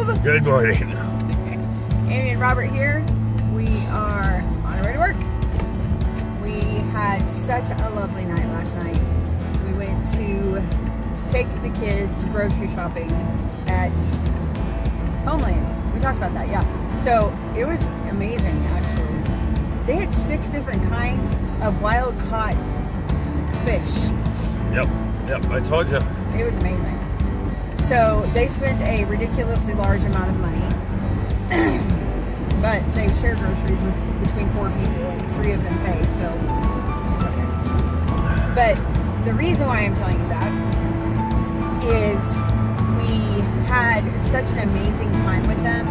love. Good morning. Aimee and Robert here. We are on our way to work. We had such a lovely night last night. We went to take the kids grocery shopping at Homeland. We talked about that, yeah. So it was amazing, actually. They had 6 different kinds of wild caught fish. Yep, I told you. It was amazing. So they spent a ridiculously large amount of money, but they share groceries with between 4 people and 3 of them pay, so it's okay. But the reason why I'm telling you that is we had such an amazing time with them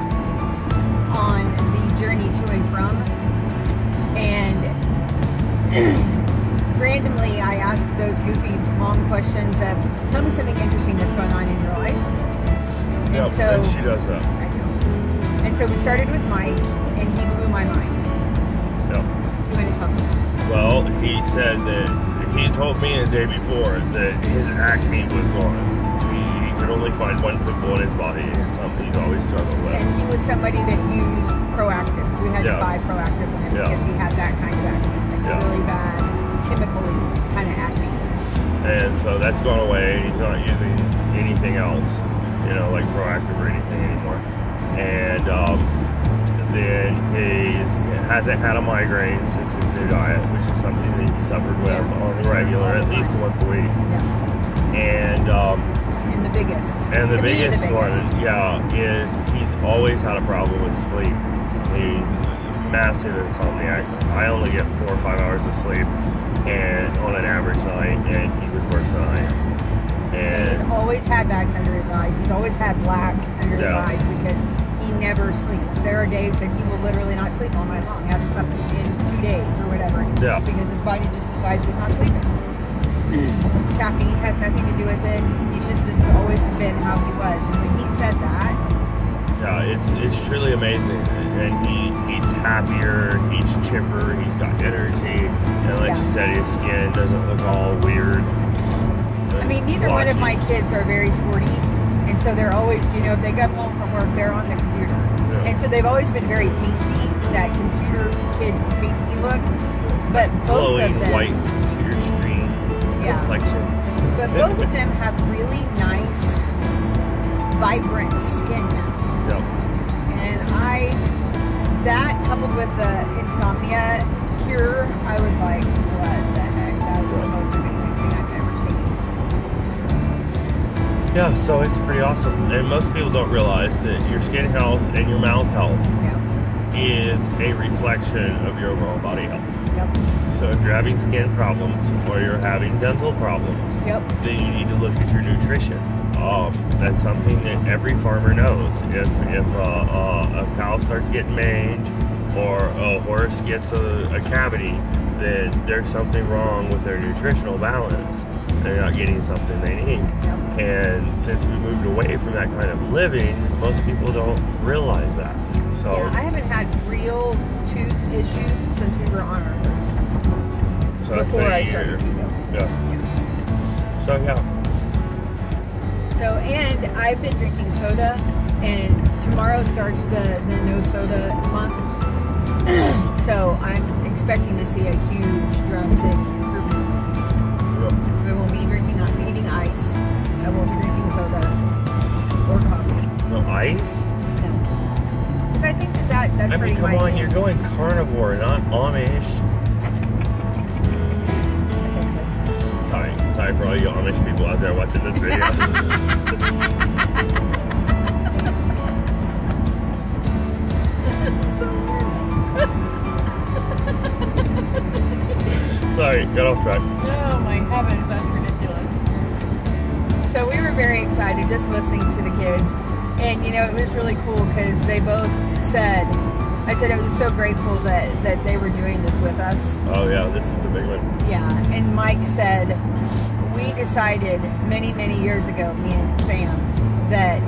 on the journey to and from, and randomly I asked those goofy mom questions of, tell me something interesting that's going on in your life. And and she does that. I do. And so we started with Mike, and he blew my mind. Yep. Do you want to tell me? Well, he said that he told me the day before that his acne was gone. He could only find one pimple in his body. It's something he's always struggled with. And he was somebody that used Proactive. We had to buy Proactive for him because he had that kind of acne, like really bad, chemical kind of acne. And so that's gone away. He's not using anything else, you know, like Proactive or anything anymore. And then he hasn't had a migraine since his new diet, which is something that he suffered with on the regular, at least once a week. And the biggest. And the biggest one, is he's always had a problem with sleep. He's massive insomniac. I only get 4 or 5 hours of sleep, and on an average night, and he was worse than I am. And he's always had bags under his eyes. He's always had black under his eyes because he never sleeps. There are days that he will literally not sleep all night long. He hasn't slept in 2 days or whatever. Because his body just decides he's not sleeping. Caffeine has nothing to do with it. He's just, this has always been how he was. And when he said that, it's truly amazing. And he's happier, he's chipper, he's got energy, and like you said, his skin doesn't look all weird. I mean, neither one of my kids are very sporty, and so they're always, you know, if they come home from work, they're on the computer. And so they've always been very pasty, that computer kid pasty look. But both glowing of them, white computer screen complexion. But both of them have really nice, vibrant skin now. And that coupled with the insomnia cure, I was like, what the heck? That was the most amazing thing I've ever seen. Yeah, so it's pretty awesome. And most people don't realize that your skin health and your mouth health is a reflection of your overall body health. So if you're having skin problems or you're having dental problems, then you need to look at your nutrition. That's something that every farmer knows. If a cow starts getting mange or a horse gets a cavity, then there's something wrong with their nutritional balance. They're not getting something they need. And since we moved away from that kind of living, most people don't realize that. So I haven't had real tooth issues since we were on our herbs. So before I started keto. So, and I've been drinking soda, and tomorrow starts the no soda month. So I'm expecting to see a huge drastic improvement. I won't be eating ice. I won't be drinking soda or coffee. No ice? No. Because I think that's pretty come on, you're going carnivore, not Amish. Sorry for all you Amish people out there watching this video. Sorry, got off track. Oh my heavens, that's ridiculous. So we were very excited just listening to the kids. And you know, it was really cool because they both said, I said I was so grateful that they were doing this with us. Oh yeah, this is the big one. Yeah, and Mike said, we decided many, many years ago, me and Sam, that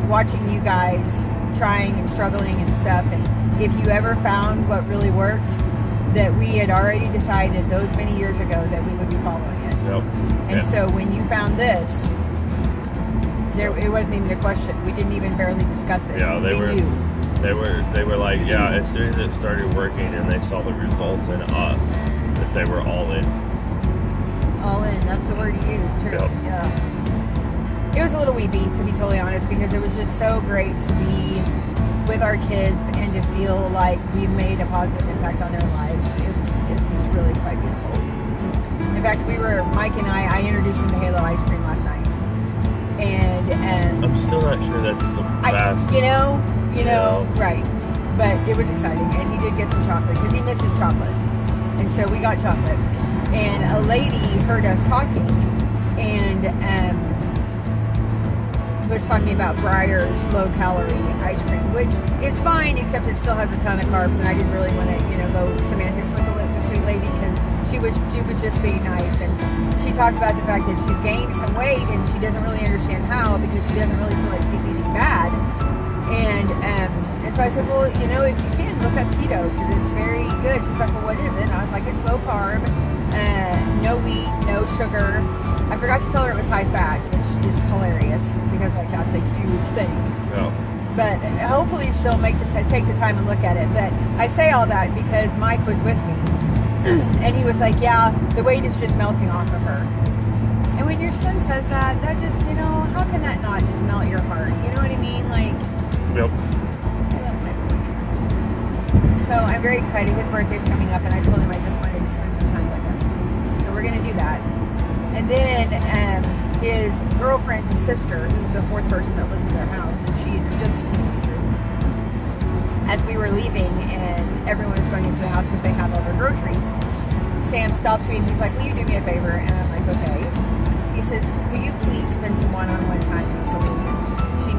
watching you guys trying and struggling and stuff, and if you ever found what really worked, that we had already decided those many years ago that we would be following it. And so when you found this, It wasn't even a question. We didn't even barely discuss it. Yeah, they knew. They were like, yeah, as soon as it started working and they saw the results in us, that they were all in. All in, that's the word you used, true. Yep. Yeah. It was a little weepy, to be totally honest, because it was just so great to be with our kids and to feel like we've made a positive impact on their lives. It was really quite beautiful. In fact, Mike and I introduced him to Halo ice cream last night. And I'm still not sure that's the best. You know, right. But it was exciting, and he did get some chocolate, because he misses chocolate. And so we got chocolate. And a lady heard us talking, and was talking about Breyer's low-calorie ice cream, which is fine, except it still has a ton of carbs, and I didn't really want to, go semantics with the sweet lady, because she was just being nice, and she talked about the fact that she's gained some weight, and she doesn't really understand how, because she doesn't really feel like she's eating bad, and so I said, well, if you can, look up keto, because it's very good. She's like, well, what is it? And I was like, it's low carb, no wheat, no sugar. I forgot to tell her it was high fat, which is hilarious, because that's a huge thing. Yeah. But hopefully she'll take the time and look at it. But I say all that because Mike was with me, and he was like, yeah, the weight is just melting off of her. And when your son says that just, how can that not just melt your heart? You know what I mean? Like, yep. So I'm very excited. His birthday's coming up, and I told him I just wanted to spend some time with him. So we're going to do that. And then his girlfriend's sister, who's the fourth person that lives in their house, and she's just a teenager. As we were leaving, and everyone was going into the house because they have all their groceries, Sam stops me, and he's like, will you do me a favor? And I'm like, okay. He says, will you please spend some one-on-one time with Selena? She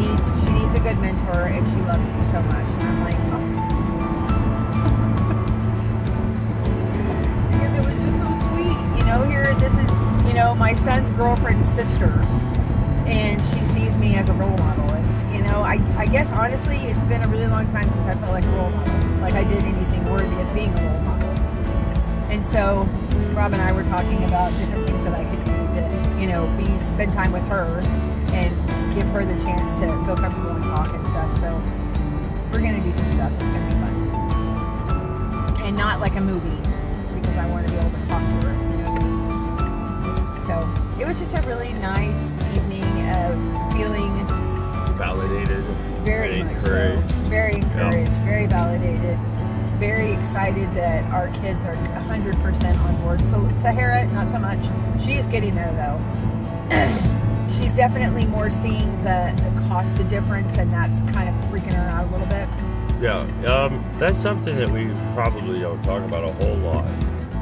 needs a good mentor, and she loves you so much. And I'm like, oh. Here, this is, my son's girlfriend's sister, and she sees me as a role model, and, I guess, honestly, it's been a really long time since I felt like a role model, like I did anything worthy of being a role model, and so Rob and I were talking about different things that I could do to, spend time with her, and give her the chance to feel comfortable and talk and stuff, so we're going to do some stuff. It's going to be fun, and not like a movie, because I want to be able to talk to her. So it was just a really nice evening of feeling validated, very encouraged, very encouraged, very validated, very excited that our kids are 100% on board. So Sahara, not so much. She is getting there though. She's definitely more seeing the cost of difference, and that's kind of freaking her out a little bit. Yeah, that's something that we probably don't talk about a whole lot.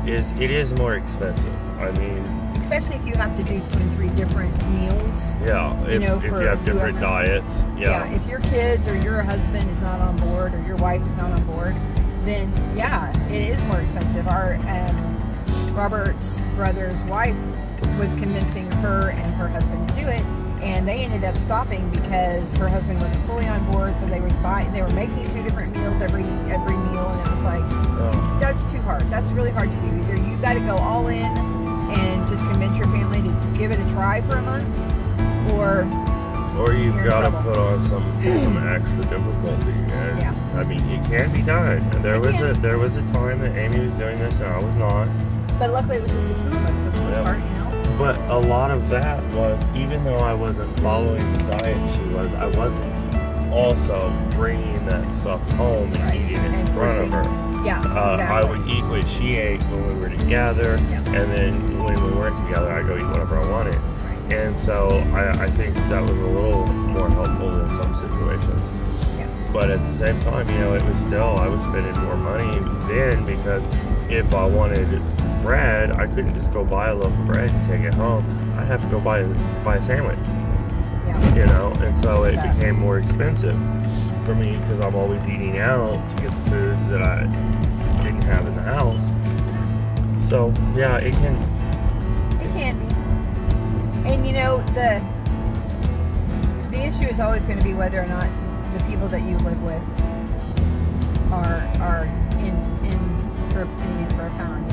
It is more expensive. I mean, especially if you have to do 2 and 3 different meals. Yeah, if you have different diets. Yeah, if your kids or your husband is not on board, or your wife is not on board, then yeah, it is more expensive. Our Robert's brother's wife was convincing her and her husband to do it, and they ended up stopping because her husband wasn't fully on board. So they were making 2 different meals every meal, and it was like, that's too hard. That's really hard to do. Either you got to go all in and just convince your family to give it a try for a month, or you've got to put on some extra difficulty. And yeah. I mean, it can be done. And there was a time that Aimee was doing this and I was not. But luckily, it was just the 2 of us for the most part, But a lot of that was, even though I wasn't following the diet she was, I wasn't also bringing that stuff home and eating it in front of her. Yeah, exactly. I would eat what she ate when we were together, and then when we weren't together, I'd go eat whatever I wanted. Right. And so I think that was a little more helpful in some situations. Yeah. But at the same time, it was still, I was spending more money then, because if I wanted bread, I couldn't just go buy a loaf of bread and take it home. I'd have to go buy a sandwich. Yeah. And so it became more expensive for me, because I'm always eating out to get the foods that I didn't have in the house. So yeah, it can be. And the issue is always going to be whether or not the people that you live with are in for a penny for a pound.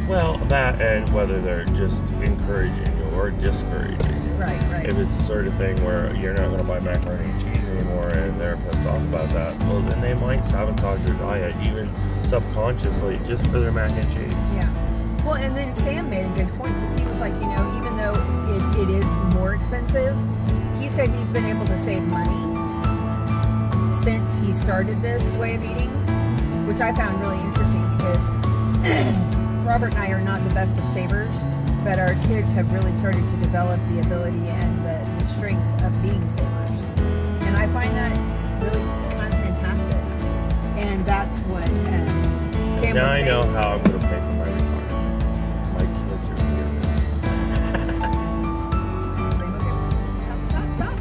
Well, that, and whether they're just encouraging you or discouraging you. Right. If it's the sort of thing where you're not going to buy macaroni and cheese anymore and they're pissed off about that, well, then they might sabotage their diet, even subconsciously, just for their mac and cheese. Yeah. Well, and then Sam made a good point because he was like, you know, even though it is more expensive, he said he's been able to save money since he started this way of eating, which I found really interesting because Robert and I are not the best of savers, but our kids have really started to develop the ability and the strengths of being savers. And I find that really kind of fantastic. And that's what Sam was saying. Now I know how I'm going to pay for my retirement. My kids are here. Stop.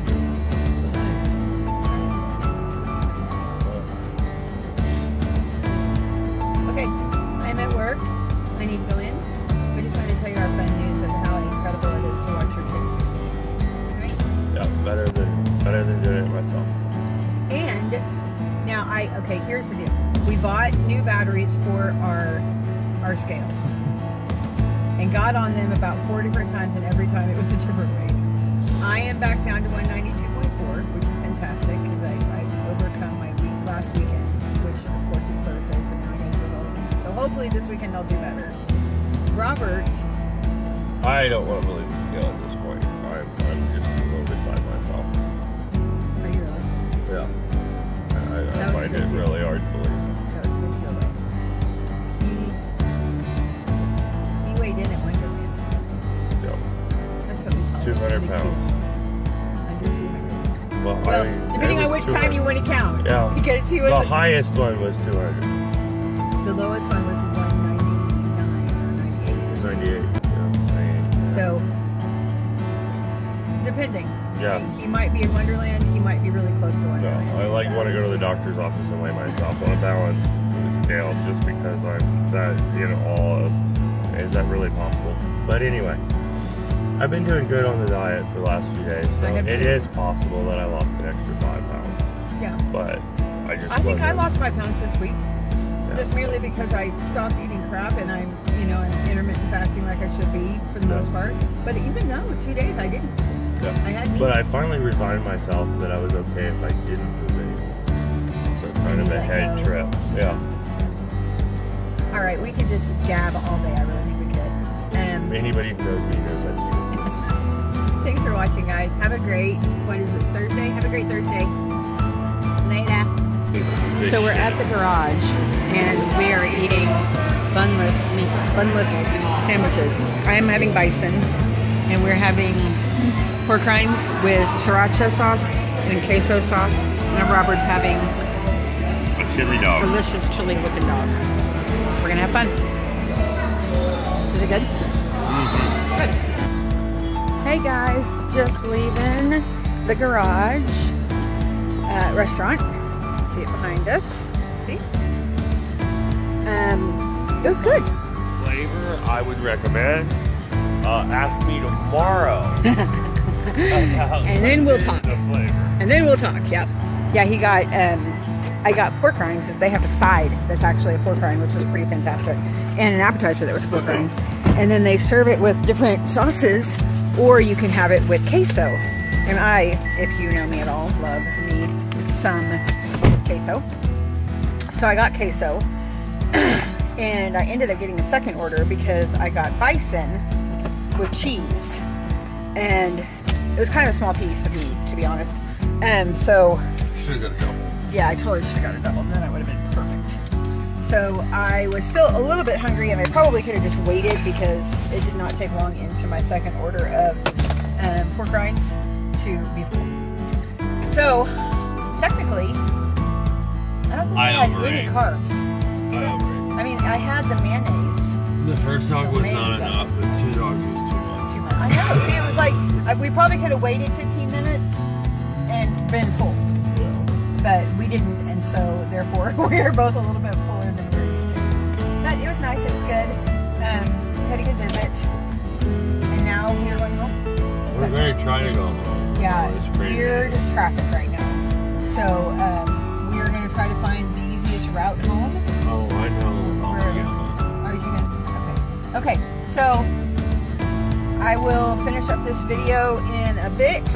Okay, I'm at work. I need to go in. We just wanted to tell you our fun news of how incredible it is to watch your kids succeed. Right? Yeah, better than doing it myself. And now okay, here's the deal. We bought new batteries for our scales and got on them about 4 different times, and every time it was a different rate. I am back down to 192.4, which is fantastic because I overcome my last weekends, which of course is Thursday, so now I gotta do it all again. So hopefully this weekend I'll do better. Robert, I don't want to believe the scale at this point. I'm just a little beside myself. are you really? Yeah. I find it really hard to believe. That was a big deal, though. He weighed in at Wonderland. Yeah. That's what we call 200 it. pounds. Under 200. Well, Depending on which time you want to count. Yeah. Because he was the highest one was 200. the lowest one was 199 or 98. 98. Yeah, 98. So, depending. Yeah. He might be in Wonderland. He might be really close to No, Wonderland. I want to go to the doctor's office and weigh myself on a balance scale just because I'm that in awe of, is that really possible? But anyway, I've been doing good on the diet for the last few days, so it is possible that I lost an extra 5 pounds. Yeah. But I think I lost 5 pounds this week. Yeah. Just merely because I stopped eating crap and I'm, I'm intermittent fasting like I should be for the most part. But even though 2 days I didn't. Yeah. I had meat. But I finally resigned myself that I was okay if I didn't lose anymore. So kind of a head trip. Yeah. All right, we could just gab all day. I really think we could. Anybody who knows me knows that's true. Thanks for watching, guys. Have a great, Thursday? Have a great Thursday. Later. So we're at the garage, and we are eating bunless sandwiches. I am having bison, and we're having pork rinds with sriracha sauce and queso sauce. And Robert's having a chili dog. Delicious chili looking dog. We're gonna have fun. Is it good? Mm-hmm. Good. Hey guys, just leaving the garage restaurant. See it behind us. See? It was good. Flavor I would recommend. Ask me tomorrow. And then we'll talk. And then we'll talk. Yep. Yeah, he got. I got pork rinds. Because they have a side that's actually a pork rind, which was pretty fantastic, and an appetizer that was pork rind. And then they serve it with different sauces, or you can have it with queso. And I, if you know me at all, love me some queso. So I got queso, and I ended up getting a second order because I got bison with cheese, and it was kind of a small piece of meat, to be honest. So should have got a double. Yeah, I totally should have got a double. Then that would have been perfect. So I was still a little bit hungry, and I probably could have just waited because it did not take long into my second order of pork rinds to be full. So technically, I don't think I had any carbs. I mean, I had the mayonnaise. The first dog was not enough. The 2 dogs was too much. I know. See, it was like we probably could have waited 15 minutes and been full. Yeah. But we didn't, and so therefore we are both a little bit fuller than we were used to. But it was nice. It was good. Had a good visit, and now we're going home. We're going to try to go home. Yeah, it's crazy. Weird traffic right now. So we're going to try to find the easiest route home. Oh, I know. Are you going to? Okay. So I I will finish up this video in a bit.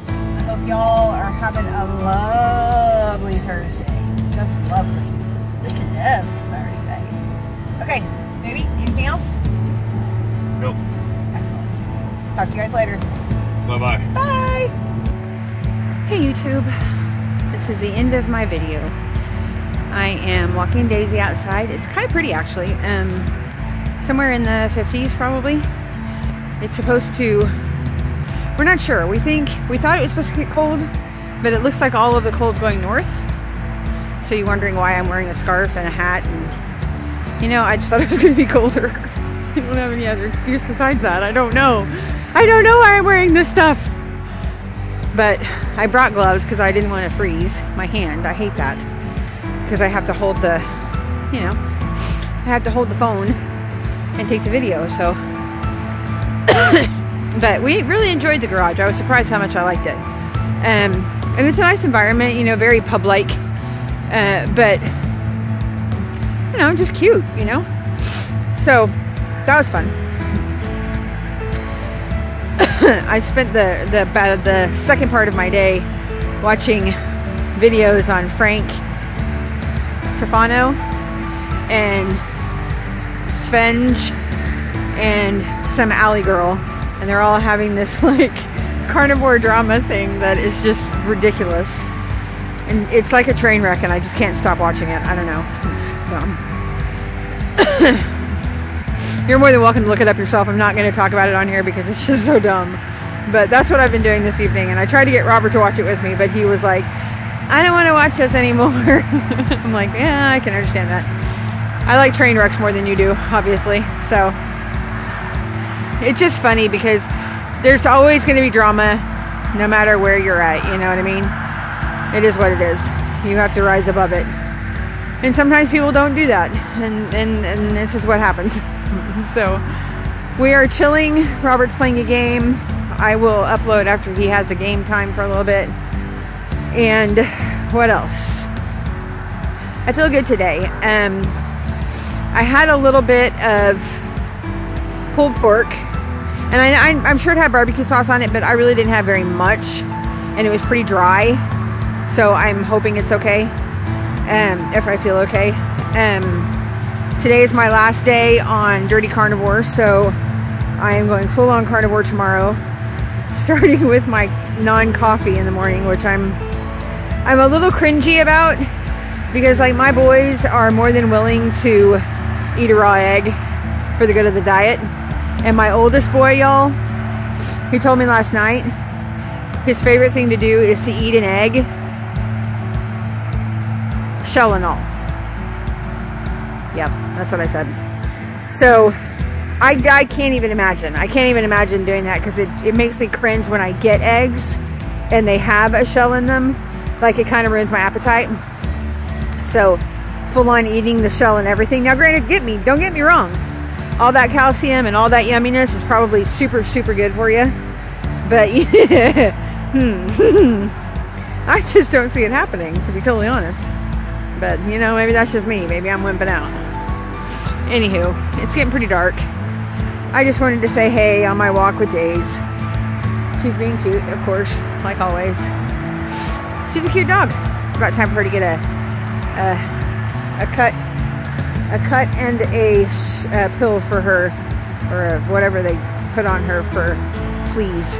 I hope y'all are having a lovely Thursday. Just lovely. Just lovely Thursday. Okay, maybe anything else? Nope. Excellent. Talk to you guys later. Bye-bye. Bye. Hey YouTube. This is the end of my video. I am walking Daisy outside. It's kind of pretty actually. Somewhere in the 50s probably. It's supposed to, we're not sure. We thought it was supposed to get cold, but it looks like all of the cold's going north. So you're wondering why I'm wearing a scarf and a hat, and you know, I just thought it was going to be colder. I don't have any other excuse besides that. I don't know. I don't know why I'm wearing this stuff. But I brought gloves because I didn't want to freeze my hand. I hate that. Because I have to hold the, you know, I have to hold the phone and take the video, so. But we really enjoyed the garage. I was surprised how much I liked it. And it's a nice environment, you know, very pub-like. But, you know, just cute, you know. So, that was fun. I spent the second part of my day watching videos on Frank Trefano and Svenge and some alley girl, and they're all having this like carnivore drama thing that is just ridiculous, and it's like a train wreck, and I just can't stop watching it. I don't know, it's dumb. You're more than welcome to look it up yourself. I'm not going to talk about it on here because it's just so dumb, but that's what I've been doing this evening, and I tried to get Robert to watch it with me, but he was like, I don't want to watch this anymore. I'm like, yeah, I can understand that. I like train wrecks more than you do, obviously. So it's just funny because there's always going to be drama no matter where you're at. You know what I mean? It is what it is. You have to rise above it. And sometimes people don't do that. And this is what happens. So we are chilling. Robert's playing a game. I will upload after he has a game time for a little bit. And what else? I feel good today. I had a little bit of pulled pork, and I'm sure it had barbecue sauce on it, but I really didn't have very much, and it was pretty dry, so I'm hoping it's okay, if I feel okay. Today is my last day on Dirty Carnivore, so I am going full on carnivore tomorrow, starting with my non-coffee in the morning, which I'm a little cringy about, because like my boys are more than willing to eat a raw egg for the good of the diet. And my oldest boy, y'all, he told me last night his favorite thing to do is to eat an egg, shell and all. Yep, that's what I said. So I can't even imagine. I can't even imagine doing that, because it makes me cringe when I get eggs and they have a shell in them. Like, it kind of ruins my appetite. So full on eating the shell and everything. Now granted, don't get me wrong, all that calcium and all that yumminess is probably super good for you, but yeah, I just don't see it happening, to be totally honest. But you know, maybe that's just me. Maybe I'm wimping out. Anywho, it's getting pretty dark. I just wanted to say hey on my walk with Daze. She's being cute, of course, like always. She's a cute dog. About time for her to get a cut and a pill for her, or whatever they put on her for fleas,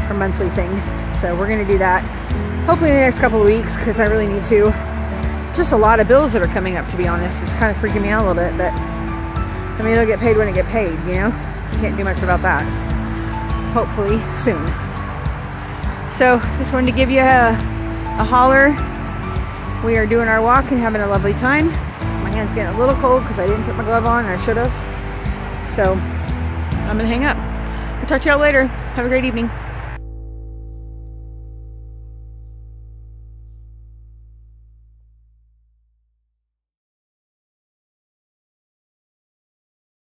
her monthly thing. So we're gonna do that hopefully in the next couple of weeks, because I really need to. Just a lot of bills that are coming up, to be honest. It's kind of freaking me out a little bit, but I mean, it'll get paid when it gets paid, you know? Can't do much about that. Hopefully soon. So just wanted to give you a holler. We are doing our walk and having a lovely time. My hand's getting a little cold because I didn't put my glove on, and I should have. So I'm gonna hang up. I'll talk to y'all later. Have a great evening.